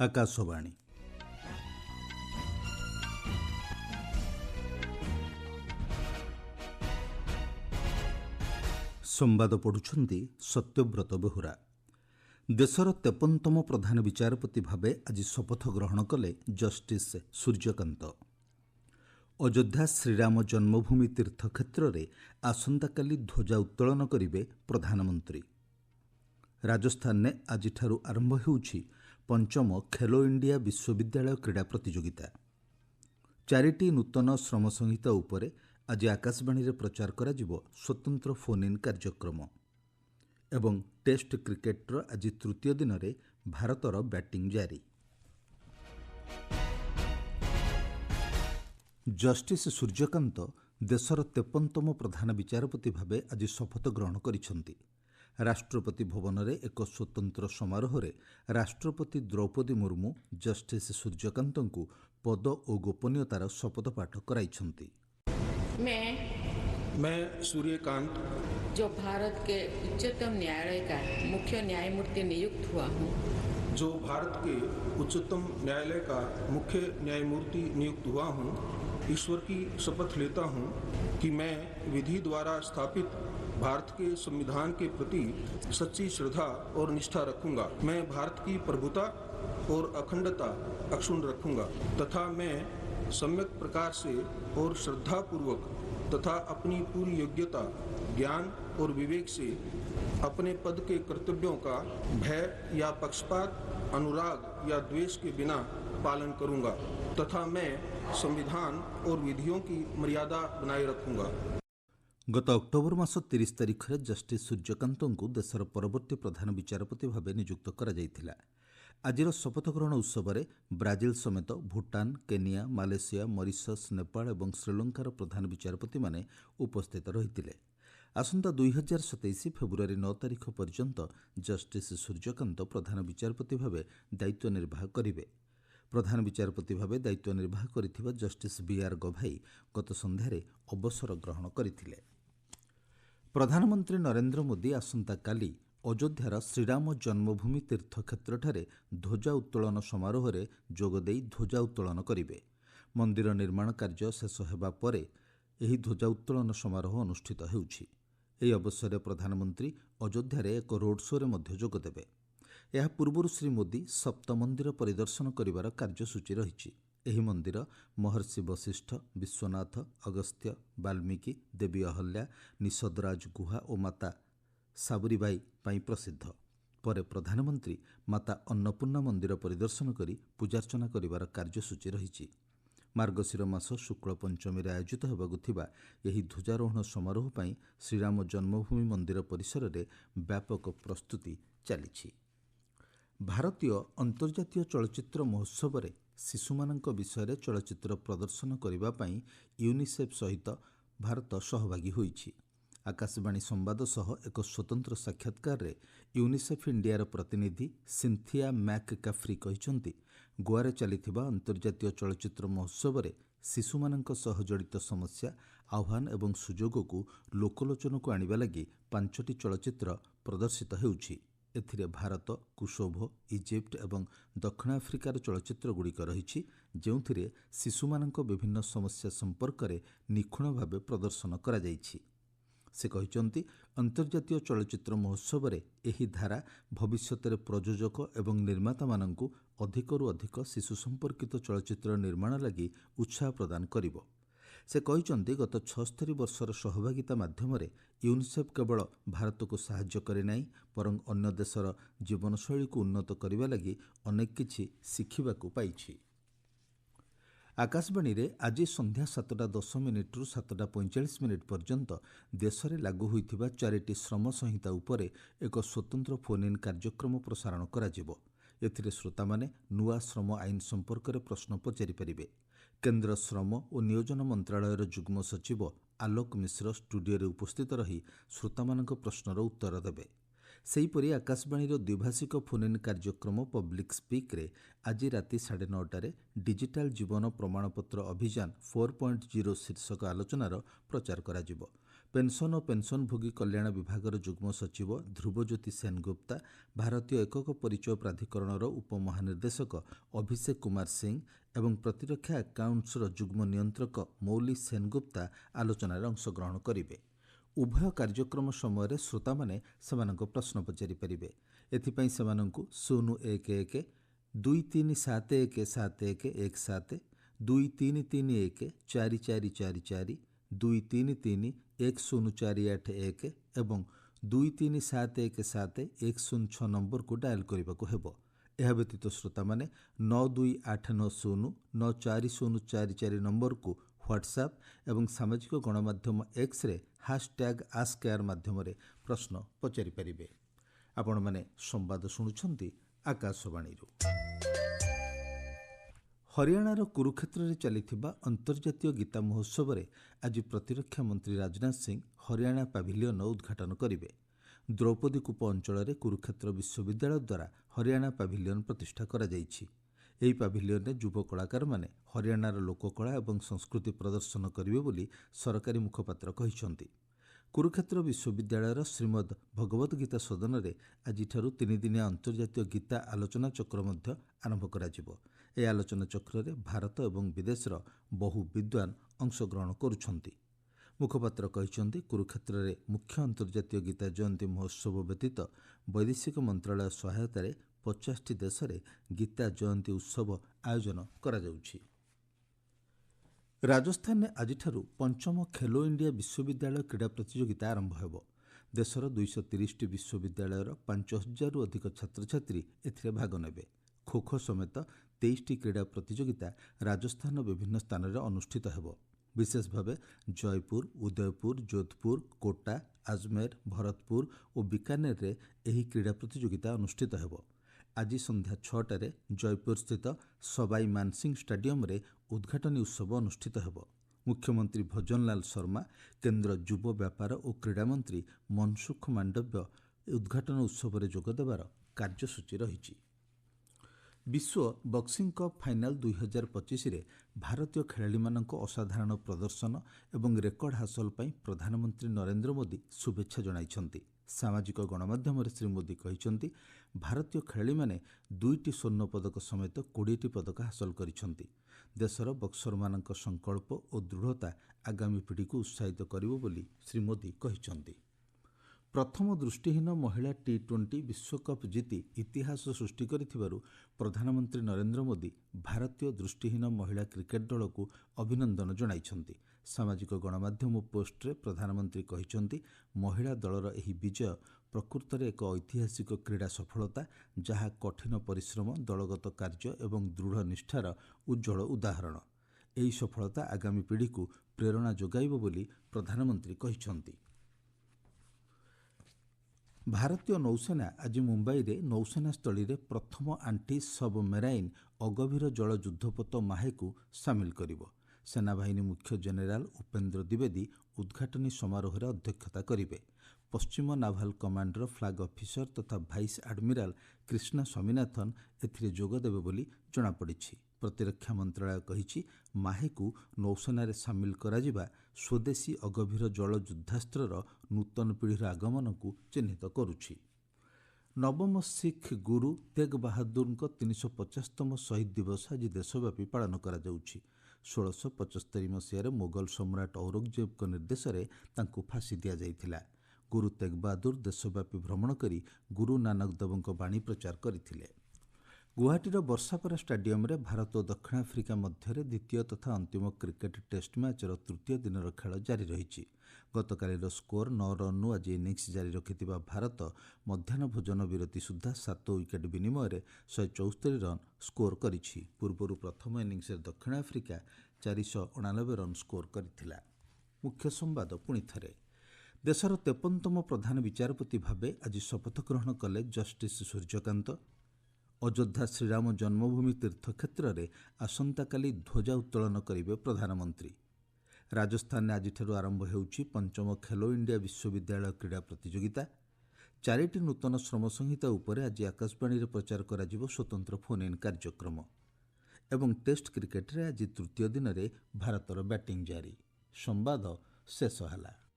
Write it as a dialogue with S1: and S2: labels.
S1: ଆକାଶବାଣୀ। ସମ୍ବାଦ ପଢ଼ୁଛନ୍ତି ସତ୍ୟବ୍ରତ ବେହୁରା। ଦେଶର 53ତମ ପ୍ରଧାନ ବିଚାରପତି ଭାବେ ଆଜି ଶପଥ ଗ୍ରହଣ କଲେ ଜଷ୍ଟିସ୍ ସୂର୍ଯ୍ୟକାନ୍ତ। ଅଯୋଧ୍ୟା ଶ୍ରୀରାମ ଜନ୍ମଭୂମି ତୀର୍ଥକ୍ଷେତ୍ରରେ ଆସନ୍ତାକାଲି ଧ୍ୱଜା ଉତ୍ତୋଳନ କରିବେ ପ୍ରଧାନମନ୍ତ୍ରୀ। ରାଜସ୍ଥାନରେ ଆଜିଠାରୁ ଆରମ୍ଭ ହେଉଛି 5ମ ଖେଲୋ ଇଣ୍ଡିଆ ବିଶ୍ୱବିଦ୍ୟାଳୟ କ୍ରୀଡ଼ା ପ୍ରତିଯୋଗିତା। 4ଟି ନୂତନ ଶ୍ରମ ସଂହିତା ଉପରେ ଆଜି ଆକାଶବାଣୀରେ ପ୍ରଚାର କରାଯିବ ସ୍ୱତନ୍ତ୍ର ଫୋନ୍ ଇନ୍ କାର୍ଯ୍ୟକ୍ରମ। ଏବଂ ଟେଷ୍ଟ କ୍ରିକେଟର ଆଜି ତୃତୀୟ ଦିନରେ ଭାରତର ବ୍ୟାଟିଂ ଜାରି। ଜଷ୍ଟିସ୍ ସୂର୍ଯ୍ୟକାନ୍ତ ଦେଶର 53ତମ ପ୍ରଧାନ ବିଚାରପତି ଭାବେ ଆଜି ଶପଥ ଗ୍ରହଣ କରିଛନ୍ତି। ରାଷ୍ଟ୍ରପତି ଭବନରେ ଏକ ସ୍ୱତନ୍ତ୍ର ସମାରୋହରେ ରାଷ୍ଟ୍ରପତି ଦ୍ରୌପଦୀ ମୁର୍ମୁ ଜଷ୍ଟିସ୍ ସୂର୍ଯ୍ୟକାନ୍ତଙ୍କୁ ପଦ ଓ ଗୋପନୀୟତାର ଶପଥପାଠ କରାଇଛନ୍ତି।
S2: मैं सूर्यकांत,
S3: जो भारत के उच्चतम न्यायालय का मुख्य न्यायमूर्ति नियुक्त हुआ हूँ,
S2: जो भारत के उच्चतम न्यायालय का मुख्य न्यायमूर्ति नियुक्त हुआ हूँ, ईश्वर की शपथ लेता हूँ कि मैं विधि द्वारा स्थापित भारत के संविधान के प्रति सच्ची श्रद्धा और निष्ठा रखूंगा। मैं भारत की प्रभुता और अखंडता अक्षुण्ण रखूंगा तथा मैं सम्यक प्रकार से और श्रद्धापूर्वक तथा अपनी पूरी योग्यता, ज्ञान और विवेक से अपने पद के कर्तव्यों का भय या पक्षपात, अनुराग या द्वेष के बिना पालन करूंगा तथा मैं संविधान और विधियों की मर्यादा बनाए रखूंगा।
S1: ଗତ ଅକ୍ଟୋବର ମାସ 30 ତାରିଖରେ ଜଷ୍ଟିସ୍ ସୂର୍ଯ୍ୟକାନ୍ତଙ୍କୁ ଦେଶର ପରବର୍ତ୍ତୀ ପ୍ରଧାନ ବିଚାରପତି ଭାବେ ନିଯୁକ୍ତ କରାଯାଇଥିଲା। ଆଜିର ଶପଥ ଗ୍ରହଣ ଉତ୍ସବରେ ବ୍ରାଜିଲ ସମେତ Bhutan, Kenya, Malaysia, Mauritius, Nepal ଏବଂ ଶ୍ରୀଲଙ୍କାର ପ୍ରଧାନ ବିଚାରପତିମାନେ ଉପସ୍ଥିତ ରହିଥିଲେ। ଆସନ୍ତା 2027 ଫେବୃଆରୀ 9 ତାରିଖ ପର୍ଯ୍ୟନ୍ତ ଜଷ୍ଟିସ୍ ସୂର୍ଯ୍ୟକାନ୍ତ ପ୍ରଧାନ ବିଚାରପତି ଭାବେ ଦାୟିତ୍ୱ ନିର୍ବାହ କରିବେ। ପ୍ରଧାନ ବିଚାରପତି ଭାବେ ଦାୟିତ୍ୱ ନିର୍ବାହ କରିଥିବା ଜଷ୍ଟିସ୍ ବିଆର୍ ଗଭାଇ ଗତ ସନ୍ଧ୍ୟାରେ ଅବସର ଗ୍ରହଣ କରିଥିଲେ। ପ୍ରଧାନମନ୍ତ୍ରୀ ନରେନ୍ଦ୍ର ମୋଦି ଆସନ୍ତାକାଲି ଅଯୋଧ୍ୟାର ଶ୍ରୀରାମ ଜନ୍ମଭୂମି ତୀର୍ଥକ୍ଷେତ୍ରଠାରେ ଧ୍ୱଜା ଉତ୍ତୋଳନ ସମାରୋହରେ ଯୋଗଦେଇ ଧ୍ୱଜା ଉତ୍ତୋଳନ କରିବେ। ମନ୍ଦିର ନିର୍ମାଣ କାର୍ଯ୍ୟ ଶେଷ ହେବା ପରେ ଏହି ଧ୍ୱଜା ଉତ୍ତୋଳନ ସମାରୋହ ଅନୁଷ୍ଠିତ ହେଉଛି। ଏହି ଅବସରରେ ପ୍ରଧାନମନ୍ତ୍ରୀ ଅଯୋଧ୍ୟାରେ ଏକ ରୋଡ୍ ଶୋରେ ମଧ୍ୟ ଯୋଗଦେବେ। ଏହା ପୂର୍ବରୁ ଶ୍ରୀ ମୋଦି ସପ୍ତ ମନ୍ଦିର ପରିଦର୍ଶନ କରିବାର କାର୍ଯ୍ୟସୂଚୀ ରହିଛି। ଏହି ମନ୍ଦିର ମହର୍ଷି ବଶିଷ୍ଠ, ବିଶ୍ୱନାଥ, ଅଗସ୍ତ୍ୟ, ବାଲ୍ମୀକି, ଦେବୀ ଅହଲ୍ୟା, ନିଷଦରାଜ ଗୁହା ଓ ମାତା ସାବରୀବାଇ ପାଇଁ ପ୍ରସିଦ୍ଧ। ପରେ ପ୍ରଧାନମନ୍ତ୍ରୀ ମାତା ଅନ୍ନପୂର୍ଣ୍ଣା ମନ୍ଦିର ପରିଦର୍ଶନ କରି ପୂଜାର୍ଚ୍ଚନା କରିବାର କାର୍ଯ୍ୟସୂଚୀ ରହିଛି। ମାର୍ଗଶିର ମାସ ଶୁକ୍ଳ ପଞ୍ଚମୀରେ ଆୟୋଜିତ ହେବାକୁ ଥିବା ଏହି ଧ୍ୱଜାରୋହଣ ସମାରୋହ ପାଇଁ ଶ୍ରୀରାମ ଜନ୍ମଭୂମି ମନ୍ଦିର ପରିସରରେ ବ୍ୟାପକ ପ୍ରସ୍ତୁତି ଚାଲିଛି। ଭାରତୀୟ ଅନ୍ତର୍ଜାତୀୟ ଚଳଚ୍ଚିତ୍ର ମହୋତ୍ସବରେ ଶିଶୁମାନଙ୍କ ବିଷୟରେ ଚଳଚ୍ଚିତ୍ର ପ୍ରଦର୍ଶନ କରିବା ପାଇଁ ୟୁନିସେଫ୍ ସହିତ ଭାରତ ସହଭାଗୀ ହୋଇଛି। ଆକାଶବାଣୀ ସମ୍ବାଦ ସହ ଏକ ସ୍ୱତନ୍ତ୍ର ସାକ୍ଷାତକାରରେ ୟୁନିସେଫ୍ ଇଣ୍ଡିଆର ପ୍ରତିନିଧି ସିନ୍ଥିଆ ମ୍ୟାକ୍ କାଫ୍ରି କହିଛନ୍ତି, ଗୋଆରେ ଚାଲିଥିବା ଅନ୍ତର୍ଜାତୀୟ ଚଳଚ୍ଚିତ୍ର ମହୋତ୍ସବରେ ଶିଶୁମାନଙ୍କ ସହ ଜଡ଼ିତ ସମସ୍ୟା, ଆହ୍ୱାନ ଏବଂ ସୁଯୋଗକୁ ଲୋକଲୋଚନକୁ ଆଣିବା ଲାଗି 5ଟି ଚଳଚ୍ଚିତ୍ର ପ୍ରଦର୍ଶିତ ହେଉଛି। ଏଥିରେ ଭାରତ, କୁସୋଭୋ, ଇଜିପ୍ଟ ଏବଂ ଦକ୍ଷିଣ ଆଫ୍ରିକାର ଚଳଚ୍ଚିତ୍ରଗୁଡ଼ିକ ରହିଛି, ଯେଉଁଥିରେ ଶିଶୁମାନଙ୍କ ବିଭିନ୍ନ ସମସ୍ୟା ସମ୍ପର୍କରେ ନିଖୁଣ ଭାବେ ପ୍ରଦର୍ଶନ କରାଯାଇଛି। ସେ କହିଛନ୍ତି, ଅନ୍ତର୍ଜାତୀୟ ଚଳଚ୍ଚିତ୍ର ମହୋତ୍ସବରେ ଏହି ଧାରା ଭବିଷ୍ୟତରେ ପ୍ରଯୋଜକ ଏବଂ ନିର୍ମାତାମାନଙ୍କୁ ଅଧିକରୁ ଅଧିକ ଶିଶୁ ସମ୍ପର୍କିତ ଚଳଚ୍ଚିତ୍ର ନିର୍ମାଣ ଲାଗି ଉତ୍ସାହ ପ୍ରଦାନ କରିବ। ସେ କହିଛନ୍ତି, ଗତ 76 ବର୍ଷର ସହଭାଗିତା ମାଧ୍ୟମରେ ୟୁନିସେଫ୍ କେବଳ ଭାରତକୁ ସାହାଯ୍ୟ କରି ନାହିଁ, ବରଂ ଅନ୍ୟ ଦେଶର ଜୀବନଶୈଳୀକୁ ଉନ୍ନତ କରିବା ଲାଗି ଅନେକ କିଛି ଶିଖିବାକୁ ପାଇଛି। ଆକାଶବାଣୀରେ ଆଜି ସନ୍ଧ୍ୟା 7:10ରୁ 7:45 ପର୍ଯ୍ୟନ୍ତ ଦେଶରେ ଲାଗୁ ହୋଇଥିବା 4ଟି ଶ୍ରମ ସଂହିତା ଉପରେ ଏକ ସ୍ୱତନ୍ତ୍ର ଫୋନ୍ ଇନ୍ କାର୍ଯ୍ୟକ୍ରମ ପ୍ରସାରଣ କରାଯିବ। ଏଥିରେ ଶ୍ରୋତାମାନେ ନୂଆ ଶ୍ରମ ଆଇନ ସମ୍ପର୍କରେ ପ୍ରଶ୍ନ ପଚାରିପାରିବେ। କେନ୍ଦ୍ର ଶ୍ରମ ଓ ନିୟୋଜନ ମନ୍ତ୍ରଣାଳୟର ଯୁଗ୍ମ ସଚିବ ଆଲୋକ ମିଶ୍ର ଷ୍ଟୁଡିଓରେ ଉପସ୍ଥିତ ରହି ଶ୍ରୋତାମାନଙ୍କ ପ୍ରଶ୍ନର ଉତ୍ତର ଦେବେ। ସେହିପରି ଆକାଶବାଣୀର ଦ୍ୱିଭାଷିକ ଫୋନ୍ ଇନ୍ କାର୍ଯ୍ୟକ୍ରମ ପବ୍ଲିକ୍ ସ୍ପିକ୍ରେ ଆଜି ରାତି 9:30ରେ ଡିଜିଟାଲ ଜୀବନ ପ୍ରମାଣପତ୍ର ଅଭିଯାନ 4.0 ଶୀର୍ଷକ ଆଲୋଚନାର ପ୍ରଚାର କରାଯିବ। पेन्सन और पेन्सनभोगी कल्याण विभागर जुग्म सचिव ध्रुवज्योति सेनगुप्ता, भारतीय एकक परिचय प्राधिकरणर उपमहानिर्देशक अभिषेक कुमार सिंह एवं प्रतिरक्षा आकाउंट्सर जुग्म नियंत्रक मौली सेनगुप्ता आलोचनार अंशग्रहण करेंगे। उभय कार्यक्रम समय श्रोता मैंने सेमानक प्रश्न पचारि पारिबे। एथिपाई सेमानंकु 011 23717117 2331 4444 2331 1048 एवं 23717106 नंबर को डायल करने को हेबो। यह व्यतीत श्रोता मैंने 92890 94044 नंबर को व्हाट्सएप एवं सामाजिक गणमाध्यम एक्स रे #AskAir माध्यम प्रश्न पचारि पारिबे। आपण माने संवाद शुणुछंती आकाशवाणी। हरियाणार कुरुक्षेत्र में चलिथिबा अंतर्जातीय गीता महोत्सव में आज प्रतिरक्षा मंत्री राजनाथ सिंह हरियाणा पाभिलियन उद्घाटन करेंगे। द्रौपदी कूप अंचल कुरुक्षेत्र विश्वविद्यालय द्वारा हरियाणा पाभिलियन प्रतिष्ठा करा जायछि। एही पाभिलियन में युव कलाकार माने हरियाणार लोककला और संस्कृति प्रदर्शन करेंगे बोली सरकारी मुखपात्र कहिसंति। कुरुक्षेत्र विश्वविद्यालयर श्रीमद भगवद गीता सदन में आज 3 दिनिया अंतर्जातीय गीता आलोचना चक्र मध्य आरंभ करा जिवो। ए आलोचना चक्र में भारत और विदेशर बहु विद्वान अंशग्रहण करुछंती। मुखपात्र कहिसंति कुरुक्षेत्र में मुख्य अंतर्जातीय गीता जयंती महोत्सव व्यतीत वैदेशिक मंत्रालय सहायतार 50 देश में गीता जयंती उत्सव आयोजन करा जाउछि। राजस्थान में आज 5म खेलो इंडिया विश्वविद्यालय क्रीड़ा प्रतियोगिता आरंभ होब। देशर 230 विश्वविद्यालयर 5000 अधिक छात्र छात्री एथिरे भाग नेबे। खो खो समेत 23 क्रीड़ा प्रतियोगिता राजस्थान विभिन्न स्थान में अनुष्ठित होब। विशेष भाव जयपुर, उदयपुर, जोधपुर, कोटा, अजमेर, भरतपुर और बीकानेर रे एही क्रीड़ा प्रतियोगिता अनुष्ठित होब। आज संध्या 6टारे जयपुर स्थित सवाई मानसिंह स्टेडियम रे उद्घाटनी उत्सव अनुष्ठित होब। मुख्यमंत्री भजनलाल शर्मा, केंद्र युव व्यापार और क्रीड़ा मंत्री मनसुख मांडव्य उद्घाटन उत्सव में जोगदेवार कार्यसूची रही। विश्व बक्सिंग कप फाइनाल 2025 रे भारतीय खेलाड़ी मानक असाधारण प्रदर्शन एवं रेकर्ड हासिल पर प्रधानमंत्री नरेंद्र मोदी शुभेच्छा जणाइछंती। सामाजिक गणमाध्यम श्री मोदी कहिसंती भारतीय खेलाड़ी माने 2टी स्वर्ण पदक समेत 20टी पदक हासिल करिसंती। देशर बक्सर मानक संकल्प और दृढ़ता आगामी पीढ़ी को उत्साहित करिवो बोली श्री मोदी कहिसंती। प्रथम दृष्टिहीन महिला T20 विश्वकप जीति इतिहास सृष्टि करिथिबारु प्रधानमंत्री नरेंद्र मोदी भारतीय दृष्टिहीन महिला क्रिकेट दल को अभिनंदन जणाइछंती। सामाजिक गणमाध्यम पोस्टरे प्रधानमंत्री कहिसंती महिला दलर एही विजय प्रकृत में एक ऐतिहासिक क्रीड़ा सफलता जहाँ कठिन परिश्रम, दलगत कार्य एवं दृढ़ निष्ठार उज्जवल उदाहरण। एही सफलता आगामी पीढ़ी को प्रेरणा जोगाइब बोली प्रधानमंत्री कहिसंती। भारतीय नौसेना आज मुंबई रे नौसेना स्थली रे प्रथम आंटी सबमेराइन अगभीर जल युद्धपोत माहे को सामिल करिवो। सेनाबाहिनी मुख्य जेनेराल उपेंद्र द्विवेदी उद्घाटनी समारोह रे अध्यक्षता करिवे। पश्चिम नाभाल कमांडर फ्लैग ऑफिसर तथा भाइस एडमिराल कृष्णा स्वामीनाथन एथिरे जोग देबे बोली जणा पड़िछि। प्रतिरक्षा मंत्रालय कहिछि माहे को नौसेना रे सामिल करा जिबा स्वदेशी अगभीर जल युद्धास्त्रर नूतन पीढ़ीर आगमन को चिन्हित करुछि। नवम सिख गुरु तेग बहादुर 350तम शहीद दिवस आज देशव्यापी पालन करा जाउछि। 1675 मसीह मोगल सम्राट औरंगजेब निर्देश में तांको फांसी दिया जाइथिला। गुरु तेग बहादुर देशव्यापी भ्रमण करी गुरु नानक देवଙ୍କ बाणी प्रचार करथिले। गुवाहाटीर वर्षापरा स्टाडियम रे भारत और दक्षिण आफ्रिका मध्य द्वितीय तथा अंतिम क्रिकेट टेस्ट मैचर तृतीय दिनर खेल जारी रही। गतकालीर स्कोर 9 रन्नु आज इनिंग्स जारी रखिथिबा भारत मध्याह्न भोजन विरति सुधा 7 विकेट विनिमय 174 रन स्कोर करिछि। पूर्वरु प्रथम इनिंग्स दक्षिण आफ्रिका 489 रन स्कोर करथिला। मुख्य संवाद पुणी थरे। देशर 53तम प्रधान विचारपति भावे आज शपथ ग्रहण कले जस्टिस सूर्यकांत। अयोध्या श्रीराम जन्मभूमि तीर्थक्षेत्र में आसंताकाली ध्वजा उत्तोलन करेंगे प्रधानमंत्री। राजस्थान में आज आरंभ होउछि 5म खेलो इंडिया विश्वविद्यालय क्रीड़ा प्रतियोगिता। 4टी नूतन श्रम संहिता उपरे आज आकाशवाणी प्रचार करा जिवो स्वतंत्र फोन इन कार्यक्रम। एवं टेस्ट क्रिकेट रे आज तृतीय दिन में भारतर बैटिंग जारी। संवाद शेष हला।